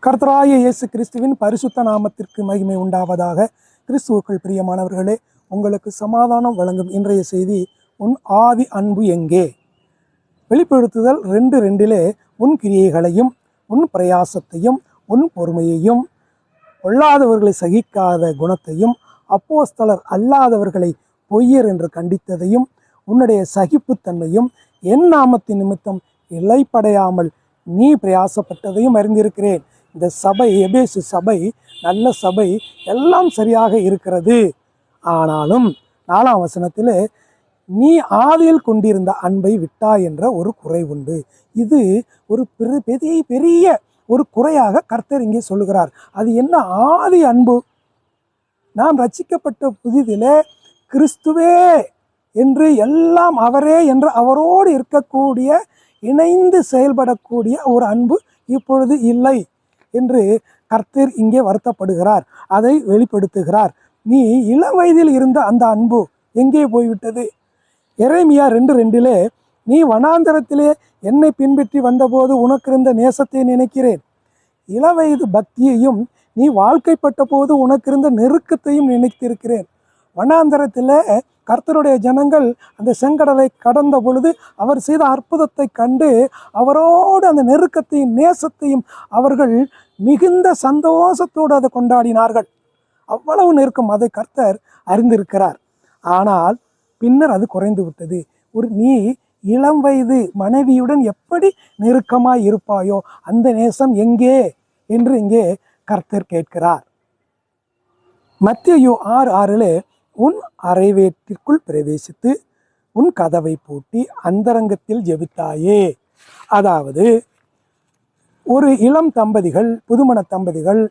கர்த்தராகிய இயேசு கிறிஸ்துவின் பரிசுத்த நாமத்திற்கு மகிமை உண்டாவதாக. கிறிஸ்துவுக்குள் பிரியமானவர்களே, உங்களுக்கு சமாதானம் வழங்கும் இன்றைய செய்தி, உன் ஆதி அன்பு எங்கே? வெளிப்படுத்துதல் 2:2 உன் கிரியைகளையும் உன் பிரயாசத்தையும் உன் பொறுமையையும் பொல்லாதவர்களை சகிக்காத குணத்தையும் அப்போஸ்தலர் அல்லாதவர்களை பொய்யர் என்று கண்டித்ததையும் உன்னுடைய சகிப்புத்தன்மையும் என் நாமத்தின் நிமித்தம் இலைப்படையாமல் நீ பிரயாசப்பட்டதையும் அறிந்திருக்கிறேன். இந்த சபை, எபேசு சபை நல்ல சபை, எல்லாம் சரியாக இருக்கிறது. ஆனாலும் 4ஆம் வசனத்தில் நீ ஆதியில் கொண்டிருந்த அன்பை விட்டாய் என்ற ஒரு குறை உண்டு. இது ஒரு பெரிய ஒரு குறையாக கர்த்தர் இங்கே சொல்லுகிறார். அது என்ன? ஆதி அன்பு. நாம் ரட்சிக்கப்பட்ட புதிதிலே கிறிஸ்துவே என்று எல்லாம் அவரே என்று அவரோடு இருக்கக்கூடிய, இணைந்து செயல்படக்கூடிய ஒரு அன்பு இப்பொழுது இல்லை என்று கர்த்தர் இங்கே வருத்தப்படுகிறார். அதை வெளிப்படுத்துகிறார். நீ இளம் வயதில் இருந்த அந்த அன்பு எங்கே போய்விட்டது? எரேமியா 2:2 நீ வனாந்தரத்திலே என்னை பின்பற்றி வந்தபோது உனக்கு இருந்த நேசத்தை நினைக்கிறேன். இளவயது பக்தியையும் நீ வாழ்க்கைப்பட்ட போது உனக்கு இருந்த நெருக்கத்தையும் நினைத்திருக்கிறேன். வனாந்தரத்தில் கர்த்தருடைய ஜனங்கள் அந்த செங்கடலை கடந்த பொழுது அவர் செய்த அற்புதத்தை கண்டு அவரோடு அந்த நெருக்கத்தையும் நேசத்தையும் அவர்கள் மிகுந்த சந்தோஷத்தோடு அதை கொண்டாடினார்கள். அவ்வளவு நெருக்கம், அதை கர்த்தர் அறிந்திருக்கிறார். ஆனால் பின்னர் அது குறைந்து விட்டது. நீ இளம் வயது மனைவியுடன் எப்படி நெருக்கமாய் இருப்பாயோ அந்த நேசம் எங்கே என்று இங்கே கர்த்தர் கேட்கிறார். மத்தேயு 6:6 உன் அறை வீட்டிற்குள் பிரவேசித்து உன் கதவை பூட்டி அந்தரங்கத்தில் ஜெபித்தாயே. அதாவது ஒரு இளம் தம்பதிகள், புதுமண தம்பதிகள்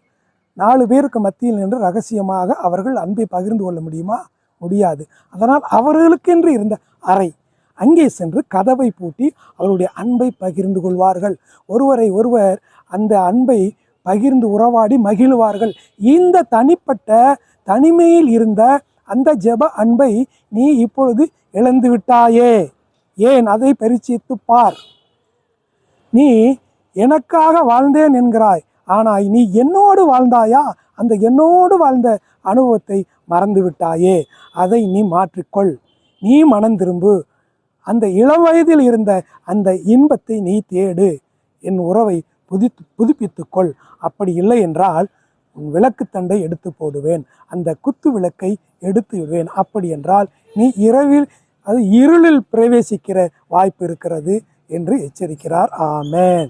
4 பேருக்கு மத்தியில் நின்று ரகசியமாக அவர்கள் அன்பை பகிர்ந்து கொள்ள முடியுமா? முடியாது. அதனால் அவர்களுக்கென்று இருந்த அறை, அங்கே சென்று கதவை பூட்டி அவருடைய அன்பை பகிர்ந்து கொள்வார்கள். ஒருவரை ஒருவர் அந்த அன்பை பகிர்ந்து உறவாடி மகிழ்வார்கள். இந்த தனிப்பட்ட தனிமையில் இருந்த அந்த ஜெப அன்பை நீ இப்பொழுது இழந்து விட்டாயே. ஏன்? அதை பரிசீலித்து பார். நீ எனக்காக வாழ்ந்தேன் என்கிறாய், ஆனால் நீ என்னோடு வாழ்ந்தாயா? அந்த என்னோடு வாழ்ந்த அனுபவத்தை மறந்து விட்டாயே. அதை நீ மாற்றிக்கொள். நீ மனம் திரும்பு. அந்த இளம் வயதில் இருந்த அந்த இன்பத்தை நீ தேடு. என் உறவை புதுப்பித்துக்கொள். அப்படி இல்லை என்றால் உன் விளக்குத்தண்டை எடுத்து போடுவேன், அந்த குத்து விளக்கை எடுத்து விடுவேன். அப்படி என்றால் நீ இருளில் பிரவேசிக்கிற வாய்ப்பு இருக்கிறது என்று எச்சரிக்கிறார். ஆமென்.